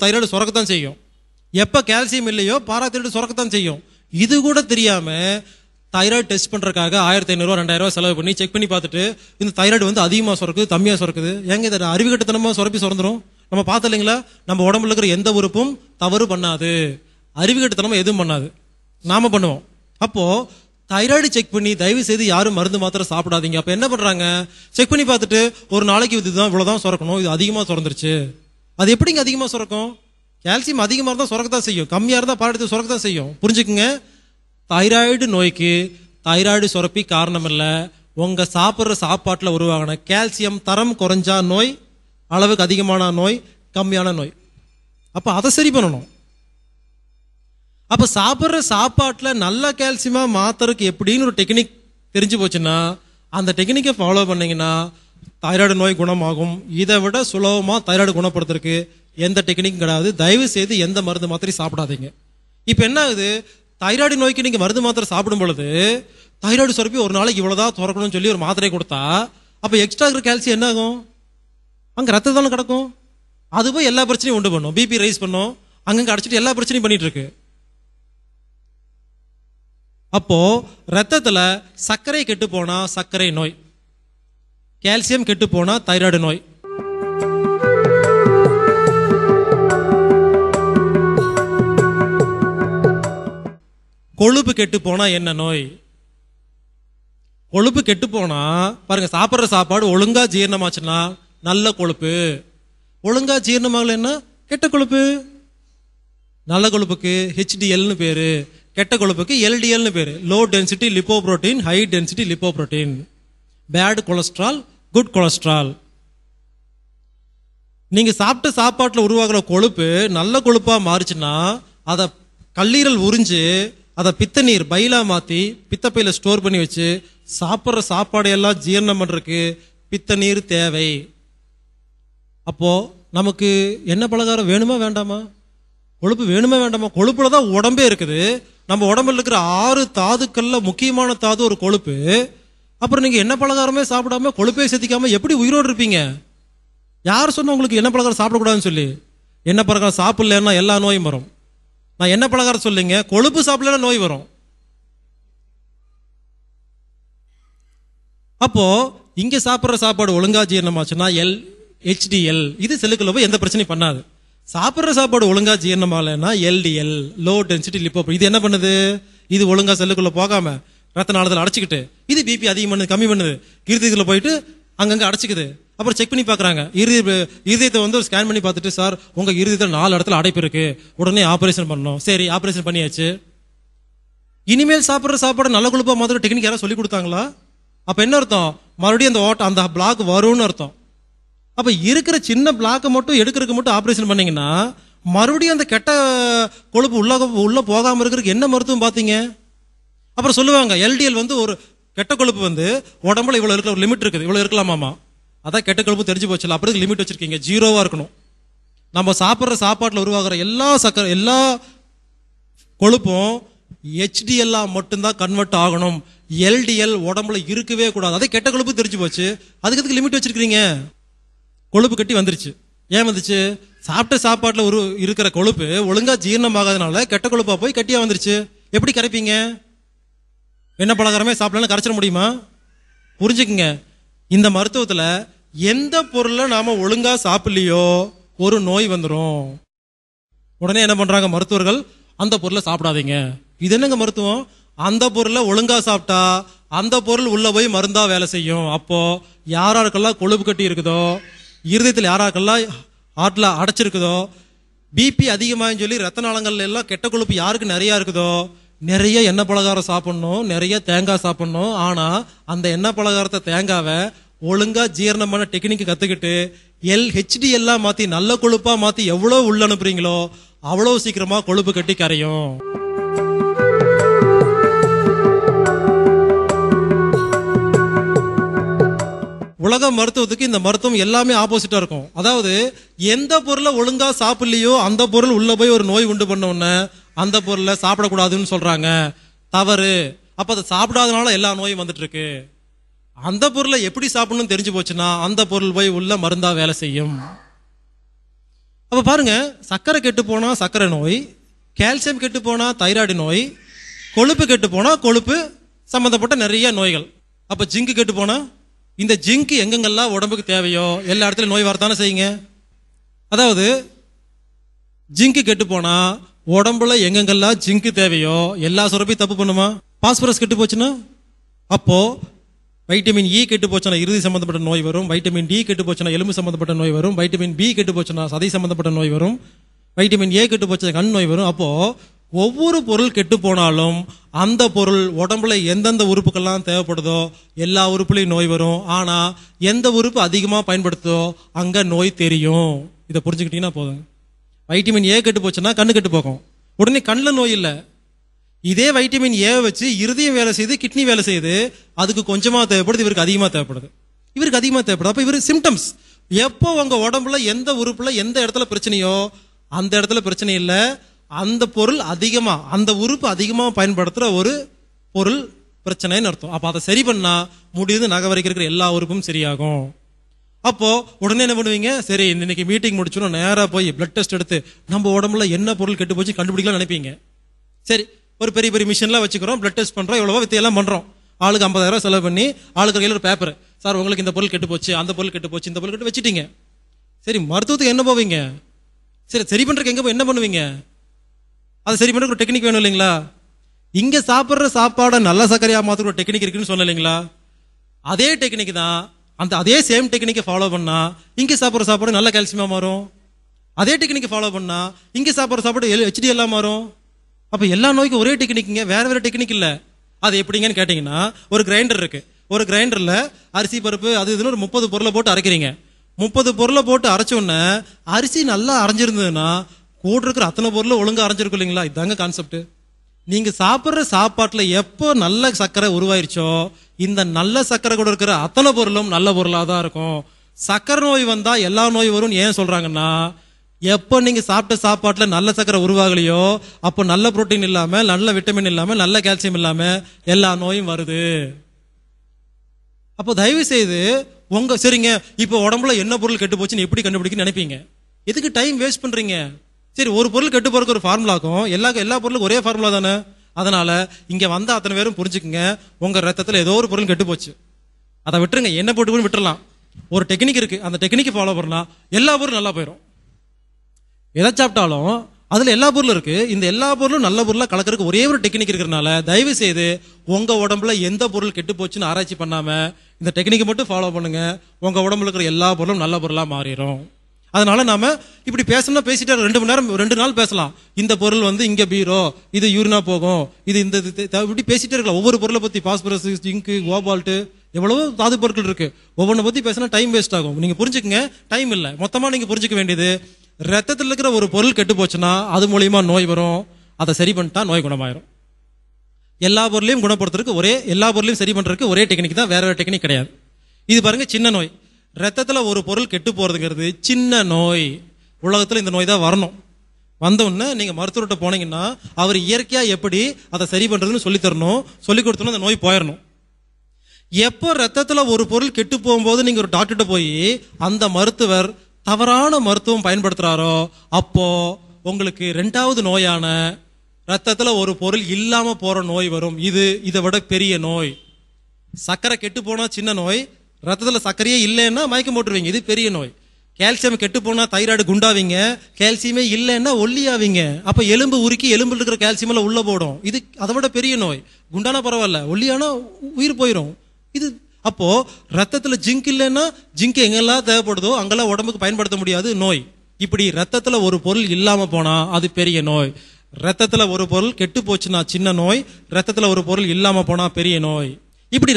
Thyroid சுரக்கத்தான் செய்யும். எப்போ calcium இல்லையோ பாராதைராய்டு சுரக்கத்தான் செய்யும். இது கூட தெரியாம தைராய்டு டெஸ்ட் பண்றதுக்காக 1500 2000 செலவு பண்ணி செக் பண்ணி பார்த்துட்டு இந்த தைராய்டு வந்து அதிகமாக சுரக்குது கம்மியாக சுரக்குது. ஏங்க இதை அறிவுகட்டத்தனமாக சுரந்துரும். நம்ம பார்த்தோம் இல்லைங்களா, நம்ம உடம்புல இருக்கிற எந்த உறுப்பும் தவறு பண்ணாது, அறிவுகட்டத்தனமா எதுவும் பண்ணாது, நாம பண்ணுவோம். அப்போ தைராய்டு செக் பண்ணி தயவு செய்து யாரும் மருந்து மாத்திரை சாப்பிடாதீங்க. அப்ப என்ன பண்றாங்க, செக் பண்ணி பார்த்துட்டு ஒரு நாளைக்கு இதுதான் இவ்வளவுதான் சுரக்கணும், இது அதிகமா சுரந்துருச்சு. அது எப்படிங்க அதிகமா சுரக்கும்? கால்சியம் அதிகமா இருந்தா சுரக்கத்தான் செய்யும், கம்மியா இருந்தா பாராட்டு சுரக்கத்தான் செய்யும். புரிஞ்சுக்குங்க, தைராய்டு நோய்க்கு தைராய்டு சுரப்பி காரணம் இல்ல, உங்க சாப்பிட்ற சாப்பாட்டுல உருவாகின கால்சியம் தரம் குறைஞ்சா நோய், அளவுக்கு அதிகமான நோய், கம்மியான நோய். அப்ப அதை சரி பண்ணணும். அப்ப சாப்பிட்ற சாப்பாட்டுல நல்ல கால்சியமா மாத்துறதுக்கு எப்படின்னு ஒரு டெக்னிக் தெரிஞ்சு போச்சுன்னா அந்த டெக்னிக்கை ஃபாலோ பண்ணீங்கன்னா தைராய்டு நோய் குணமாகும். இதை விட சுலபமா தைராய்டு குணப்படுத்துறதுக்கு எந்த டெக்னிக்கும் கிடையாது. தயவு செய்து எந்த மருந்து மாத்திரை சாப்பிடாதீங்க. இப்ப என்ன ஆகுது, தைராய்டு நோய்க்கு நீங்க மருந்து மாத்திரை சாப்பிடும் பொழுது தைராய்டு சுரப்பி ஒரு நாளைக்கு இவ்வளவுதான் சுரக்கணும்னு சொல்லி ஒரு மாத்திரை கொடுத்தா அப்ப எக்ஸ்ட்ரா இருக்கிற கால்சியம் என்ன ஆகும், அங்க ரத்தம் தானே கிடக்கும். அது போய் எல்லா பிரச்சனையும் உண்டு பண்ணும், பிபி ரைஸ் பண்ணும், அங்கங்க அடிச்சுட்டு எல்லா பிரச்சனையும் பண்ணிட்டு இருக்கு. அப்போ ரத்தத்துல சர்க்கரை கெட்டு போனா சர்க்கரை நோய், கால்சியம் கெட்டு போனா தைராய்டு நோய். கொழுப்பு கெட்டு போனா என்ன நோய்? கொழுப்பு கெட்டு போனா பாருங்க, சாப்பிட்ற சாப்பாடு ஒழுங்கா ஜீரணமாச்சுன்னா நல்ல கொழுப்பு, ஒழுங்கா ஜீரணமாகலன்னா கெட்ட கொழுப்பு. நல்ல கொழுப்புக்கு HDLன்னு பேரு, கெட்ட கொழுப்புக்கு LDLன்னு பேரு, low density lipoprotein, high density lipoprotein. Bad cholesterol, good cholesterol. நீங்க சாப்பிட்ட சாப்பாட்டுல உருவாகிற கொழுப்பு நல்ல கொழுப்பா மாறுச்சுன்னா அதை கல்லீரல் உறிஞ்சு அதை பித்த நீர் பைலா மாத்தி பித்தப்பையில ஸ்டோர் பண்ணி வச்சு சாப்பிட்ற சாப்பாடு எல்லாம் ஜீரணம் பண்றதுக்கு பித்த நீர் தேவை. அப்போ நமக்கு என்ன பலகாரம் வேணுமா வேண்டாமா, கொழுப்பு வேணுமா வேண்டாமா? கொழுப்புலதான் உடம்பே இருக்குது. நம்ம உடம்புல இருக்கிற 6 தாதுக்கள்ல முக்கியமான தாது ஒரு கொழுப்பு. அப்புறம் நீங்க என்ன பலகாரமே சாப்பிடாம கொழுப்பே சேர்த்திக்காம எப்படி உயிரோடு இருப்பீங்க? யார் சொன்ன உங்களுக்கு என்ன பலகாரம் சாப்பிடக்கூடாதுன்னு சொல்லி? என்ன பலகாரம் சாப்பிடலன்னா எல்லா நோயும் வரும். நான் என்ன பலகாரம் சொல்லிங்க, கொழுப்பு சாப்பிடலன்னா நோய் வரும். அப்போ இங்க சாப்பிட்ற சாப்பாடு ஒழுங்கா ஜீரணமாச்சுன்னா HDL, இது செல்லுக்குள்ள போய் எந்த பிரச்சனையும் பண்ணாது. சாப்பிட்ற சாப்பாடு ஒழுங்கா ஜீரணமாகலன்னா LDL, லோ டென்சிட்டி லிப்போப்ரோட்டீன். இது என்ன பண்ணுது, இது ஒழுங்கா செல்லுக்குள்ள போகாம ரத்த நாளத்தில் அடைச்சிக்கிட்டு இது பிபி அதிகம் பண்ணுது, கம்மி பண்ணுது, இருதயத்துல போயிட்டு அங்கங்க அடைச்சிக்குது. அப்புறம் செக் பண்ணி பாக்குறாங்க, இருதயத்தை வந்து ஒரு ஸ்கேன் பண்ணி பார்த்துட்டு, சார் உங்க இருதயத்துல 4 இடத்துல அடைப்பு இருக்கு, உடனே ஆபரேஷன் பண்ணணும். சரி, ஆபரேஷன் பண்ணியாச்சு. இனிமேல் சாப்பிட்ற சாப்பாடு நல்ல கொழுப்பா மாதிரி டெக்னிக் யாராவது சொல்லி கொடுத்தாங்களா? அப்ப என்ன அர்த்தம், மறுபடியும் அந்த ஓட்ட அந்த பிளாக் வரும்னு அர்த்தம். அப்ப இருக்கிற சின்ன பிளாக்கை மட்டும் எடுக்கிறதுக்கு மட்டும் ஆபரேஷன் பண்ணீங்கன்னா மறுபடியும் அந்த கெட்ட கொழுப்பு உள்ள போகாம இருக்கிறதுக்கு என்ன மருத்துவம் பாத்தீங்க? அப்புறம் சொல்லுவாங்க LDL வந்து ஒரு கெட்ட கொழுப்பு வந்து உடம்புல இவ்வளவு இருக்கிற ஒரு லிமிட் இருக்குது, இவ்வளவு இருக்கலாமாமா. அதான் கெட்ட கொழுப்பு தெரிஞ்சு போச்சு. அப்புறம் லிமிட் வச்சிருக்கீங்க, 0வா இருக்கணும். நம்ம சாப்பிட்ற சாப்பாட்டுல உருவாகிற எல்லா கொழுப்பும் HDL மட்டும்தான் கன்வெர்ட் ஆகணும். LDL உடம்புல இருக்கவே கூடாது. அதே கெட்ட கொழுப்பு தெரிஞ்சு போச்சு, அதுக்கு லிமிட் வச்சிருக்கீங்க. கொழுப்பு கட்டி வந்துருச்சு. ஏன் வந்துச்சு? சாப்பிட்ட சாப்பாட்டுல இருக்கிற கொழுப்பு ஒழுங்கா ஜீரணமாகாதனால கெட்ட கொழுப்பா போய் கட்டியா வந்துருச்சு. எப்படி கரைப்பீங்க? என்ன பலகாரமே சாப்பிடலாம் கரைச்சிட முடியுமா? புரிஞ்சுக்குங்க, இந்த மருத்துவத்துல எந்த பொருளை நாம ஒழுங்கா சாப்பிடலையோ ஒரு நோய் வந்துடும். உடனே என்ன பண்றாங்க மருத்துவர்கள், அந்த பொருளை சாப்பிடாதீங்க. இது என்னங்க மருத்துவம்? அந்த பொருளை ஒழுங்கா சாப்பிட்டா அந்த பொருள் உள்ள போய் மருந்தா வேலை செய்யும். அப்போ யாராருக்கெல்லாம் கொழுப்பு கட்டி இருக்குதோ, இருதயத்தில் யாராருக்கெல்லாம் ஆட்ல அடைச்சிருக்குதோ, பிபி அதிகமான்னு சொல்லி ரத்த நாளங்கள்ல எல்லாம் கெட்ட கொழுப்பு யாருக்கு நிறைய இருக்குதோ, நிறைய எண்ணெய் பலகாரம் சாப்பிடணும், நிறைய தேங்காய் சாப்பிடணும். ஆனா அந்த எண்ணெய் பலகாரத்தை தேங்காவை ஒழுங்கா ஜீரணம் பண்ண டெக்னிக் கத்துக்கிட்டு HDL மாத்தி நல்ல கொழுப்பா மாத்தி எவ்வளவு உள்ள அனுப்புறீங்களோ அவ்வளவு சீக்கிரமா கொழுப்பு கட்டி கரையும். உலக மருத்துவத்துக்கு இந்த மருத்துவம் எல்லாமே ஆப்போசிட்டா இருக்கும். அதாவது எந்த பொருளை ஒழுங்கா சாப்பிடலையோ அந்த பொருள் உள்ள போய் ஒரு நோய் உண்டு பண்ண உடனே அந்த பொருளை சாப்பிடக்கூடாதுன்னு சொல்றாங்க. தவறு. அப்ப அதை சாப்பிடாதனால எல்லா நோயும் வந்துட்டு இருக்கு. அந்த பொருளை எப்படி சாப்பிடணும்னு தெரிஞ்சு போச்சுன்னா அந்த பொருள் போய் உள்ள மருந்தா வேலை செய்யும். அப்ப பாருங்க, சர்க்கரை கெட்டு போனா சர்க்கரை நோய், கால்சியம் கெட்டு போனா தைராய்டு நோய், கொழுப்பு கெட்டு போனா கொழுப்பு சம்பந்தப்பட்ட நிறைய நோய்கள். அப்ப ஜிங்க் கெட்டு போனா, இந்த ஜிங்க் எங்கெங்கெல்லாம் உடம்புக்கு தேவையோ எல்லா இடத்துலயும் நோய் வரத்தானே செய்யுங்க. அதாவது ஜிங்க் கெட்டு போனா உடம்புல எங்கெங்கெல்லாம் ஜிங்க் தேவையோ எல்லா சுரப்பையும் தப்பு பண்ணுமா? பாஸ்பரஸ் கெட்டு போச்சுன்னா அப்போ வைட்டமின் இ கெட்டு போச்சுன்னா இறுதி சம்பந்தப்பட்ட நோய் வரும், வைட்டமின் டி கெட்டு போச்சுன்னா எலும்பு சம்பந்தப்பட்ட நோய் வரும், வைட்டமின் பி கெட்டு போச்சுன்னா சதை சம்பந்தப்பட்ட நோய் வரும், வைட்டமின் ஏ கெட்டு போச்சுன்னா கண் நோய் வரும். அப்போ ஒவ்வொரு பொருள் கெட்டு போனாலும் அந்த பொருள் உடம்புல எந்தெந்த உறுப்புக்கெல்லாம் தேவைப்படுதோ எல்லா உறுப்புலையும் நோய் வரும். ஆனா எந்த உறுப்பு அதிகமா பயன்படுத்தோ அங்க நோய் தெரியும். இதை புரிஞ்சுக்கிட்டீங்கன்னா போதும். வைட்டமின் ஏ கெட்டு போச்சுன்னா கண்ணு கெட்டு போகும், உடனே கண்ணில் நோய் இல்லை. இதே வைட்டமின் ஏ வச்சு இருதயம் வேலை செய்யுது, கிட்னி வேலை செய்யுது, அதுக்கு கொஞ்சமா தேவைப்படுது, இவருக்கு அதிகமா தேவைப்படுது, இவருக்கு அதிகமா தேவைப்படுது. அப்ப இவரு சிம்டம்ஸ். எப்போ உங்க உடம்புல எந்த உறுப்புல எந்த இடத்துல பிரச்சனையோ அந்த இடத்துல பிரச்சனை இல்லை, அந்த பொருள் அதிகமா அந்த உறுப்பு அதிகமா பயன்படுத்துற ஒரு பொருள் பிரச்சனைன்னு அர்த்தம். அப்ப அதை சரி பண்ணா முடியுது, நகை வரைக்கும் இருக்கிற எல்லா உறுப்பும் சரியாகும். அப்போ உடனே என்ன பண்ணுவீங்க? சரி, இன்னைக்கு மீட்டிங் முடிச்சோம், நேரா போய் பிளட் டெஸ்ட் எடுத்து நம்ம உடம்புல என்ன பொருள் கெட்டு போச்சு கண்டுபிடிக்கலாம் நினைப்பீங்க. சரி, ஒரு பெரிய பெரிய மிஷின்லாம் வச்சுக்கிறோம், பிளட் டெஸ்ட் பண்றோம், எவ்வளவோ வித்தையெல்லாம் பண்றோம். ஆளுக்கு 50,000 செலவு பண்ணி ஆளுக்கு கையில் ஒரு பேப்பர், சார் உங்களுக்கு இந்த பொருள் கெட்டு போச்சு, அந்த பொருள் கெட்டு போச்சு, இந்த பொருள் கெட்டு வச்சுட்டீங்க. சரி, மருத்துவத்துக்கு என்ன போவீங்க? சரி, சரி பண்றதுக்கு எங்க போய் என்ன பண்ணுவீங்க? அதை சரி பண்றதுக்கு ஒரு டெக்னிக் வேணும் இல்லைங்களா? இங்க சாப்பிட்ற சாப்பாடை நல்ல சர்க்கரையா மாத்துற ஒரு டெக்னிக் இருக்குன்னு சொன்ன இல்லைங்களா? அதே டெக்னிக் தான், அதே சேம் டெக்னிக்கை ஃபாலோ பண்ணா இங்க சாப்பிட்ற சாப்பாடு நல்ல கால்சியமா மாறும். அதே டெக்னிக்கை ஃபாலோ பண்ணா இங்க சாப்பிட்ற சாப்பாடு HD எல்லாம் மாறும். அப்ப எல்லா நோய்க்கும் ஒரே டெக்னிக்குங்க, வேற வேற டெக்னிக் இல்ல. அது எப்படிங்கன்னு கேட்டீங்கன்னா, ஒரு கிரைண்டர் இருக்கு, ஒரு கிரைண்டர்ல அரிசி பருப்பு அது இதுன்னு ஒரு 30 பொருளை போட்டு அரைக்கிறீங்க. 30 பொருளை போட்டு அரைச்ச உடனே அரிசி நல்லா அரைஞ்சிருந்ததுன்னா கூட இருக்கிற அத்தனை பொருளும் ஒழுங்கா அரைஞ்சிருக்கும் இல்லைங்களா? இதாங்க கான்செப்ட். நீங்க சாப்பிட்ற சாப்பாட்டுல எப்போ நல்ல சர்க்கரை உருவாயிருச்சோ இந்த நல்ல சர்க்கரை கூட இருக்கிற அத்தனை பொருளும் நல்ல பொருளா தான் இருக்கும். சர்க்கரை நோய் வந்தா எல்லா நோய் வரும்னு ஏன் சொல்றாங்கன்னா, எப்போ நீங்க சாப்பிட்ட சாப்பாட்டுல நல்ல சர்க்கரை உருவாகலையோ அப்போ நல்ல புரோட்டீன் இல்லாம, நல்ல விட்டமின் இல்லாம, நல்ல கால்சியம் இல்லாம எல்லா நோயும் வருது. அப்போ தயவு செய்து உங்க சரிங்க, இப்போ உடம்புல என்ன பொருள் கெட்டு போச்சுன்னு எப்படி கண்டுபிடிக்கணும்னு நினைப்பீங்க? எதுக்கு டைம் வேஸ்ட் பண்றீங்க? சரி, ஒரு பொருள் கெட்டு போறதுக்கு ஒரு ஃபார்முலாக்கும் எல்லா பொருளுக்கும் ஒரே ஃபார்முலா தானே. அதனால இங்க வந்த அத்தனை பேரும் புரிஞ்சுக்குங்க, உங்க ரத்தத்துல ஏதோ ஒரு பொருள் கெட்டு போச்சு, அதை விட்டுருங்க, என்ன போட்டு விட்டுறலாம். ஒரு டெக்னிக் இருக்கு, அந்த டெக்னிக்கை ஃபாலோ பண்ணா எல்லா பொருளும் நல்லா போயிடும். எதை சாப்பிட்டாலும் அதுல எல்லா பொருளும் இருக்கு, இந்த எல்லா பொருளும் நல்ல பொருளா கலக்கிறதுக்கு ஒரே ஒரு டெக்னிக் இருக்கிறதுனால தயவு செய்து உங்க உடம்புல எந்த பொருள் கெட்டு போச்சுன்னு ஆராய்ச்சி பண்ணாம இந்த டெக்னிக்கை மட்டும் ஃபாலோ பண்ணுங்க, உங்க உடம்புல இருக்கிற எல்லா பொருளும் நல்ல பொருளா மாறிடும். அதனால நாம இப்படி பேசணும்னா பேசிட்டு 2 மணி நேரம் 2 நாள் பேசலாம். இந்த பொருள் இங்க பீரோ, இது யூரினா போகும், இது இந்த இப்படி பேசிட்டே இருக்கலாம். ஒவ்வொரு பொருளை பத்தி பாஸ்பரஸ், ஜிங்க், கோபால்ட், எவ்வளவோ தாது பொருட்கள் இருக்கு, ஒவ்வொன்றை பத்தி பேசினா டைம் வேஸ்ட் ஆகும். நீங்க புரிஞ்சுக்கங்க, டைம் இல்ல. மொத்தமா நீங்க புரிஞ்சுக்க வேண்டியது, ரத்தத்தில் இருக்கிற ஒரு பொருள் கெட்டு போச்சுன்னா அது மூலியமா நோய் வரும், அதை சரி பண்ணிட்டா நோய் குணமாயிரும். எல்லா பொருளையும் குணப்படுத்துறதுக்கு எல்லா பொருளையும் சரி பண்றதுக்கு ஒரே டெக்னிக் தான், வேற வேற டெக்னிக் கிடையாது. இது பாருங்க, சின்ன நோய். ரத்தத்துல ஒரு பொருள் கெட்டு போறதுங்கிறது சின்ன நோய். உலகத்துல இந்த நோய் தான் வரணும். வந்த உடனே நீங்க மருத்துவர்கிட்ட போனீங்கன்னா அவர் இயற்கையா எப்படி அதை சரி பண்றதுன்னு சொல்லி தரணும், சொல்லி கொடுத்தோம், அந்த நோய் போயிடணும். எப்போ ரத்தத்துல ஒரு பொருள் கெட்டு போகும்போது நீங்க ஒரு டாக்டர்கிட்ட போய் அந்த மருத்துவர் தவறான மருத்துவம் பயன்படுத்துறாரோ அப்போ உங்களுக்கு 2வது நோயான ரத்தத்துல ஒரு பொருள் இல்லாம போற நோய் வரும். இதை விட பெரிய நோய். சர்க்கரை கெட்டு போனா சின்ன நோய், ரத்தத்துல சர்க்கரையே இல்லைன்னா மயக்கம் போட்டுருவீங்க, இது பெரிய நோய். கால்சியம் கெட்டு போனா தைராய்டு குண்டாவீங்க, கால்சியமே இல்லைன்னா ஒல்லியாவீங்க. அப்ப எலும்பு உருக்கி எலும்புல இருக்கிற கால்சியம் எல்லாம் உள்ள போடும், இது அதை விட பெரிய நோய். குண்டானா பரவாயில்ல, ஒல்லியானா உயிர் போயிடும். இது அப்போ ரத்தத்துல ஜிங்க் இல்லைன்னா ஜிங்க் எங்கெல்லாம் தேவைப்படுதோ அங்கெல்லாம் உடம்புக்கு பயன்படுத்த முடியாது, நோய். இப்படி ரத்தத்துல ஒரு பொருள் இல்லாம போனா அது பெரிய நோய். ரத்தத்துல ஒரு பொருள் கெட்டு போச்சுன்னா சின்ன நோய், ரத்தத்துல ஒரு பொருள் இல்லாம போனா பெரிய நோய். இப்படி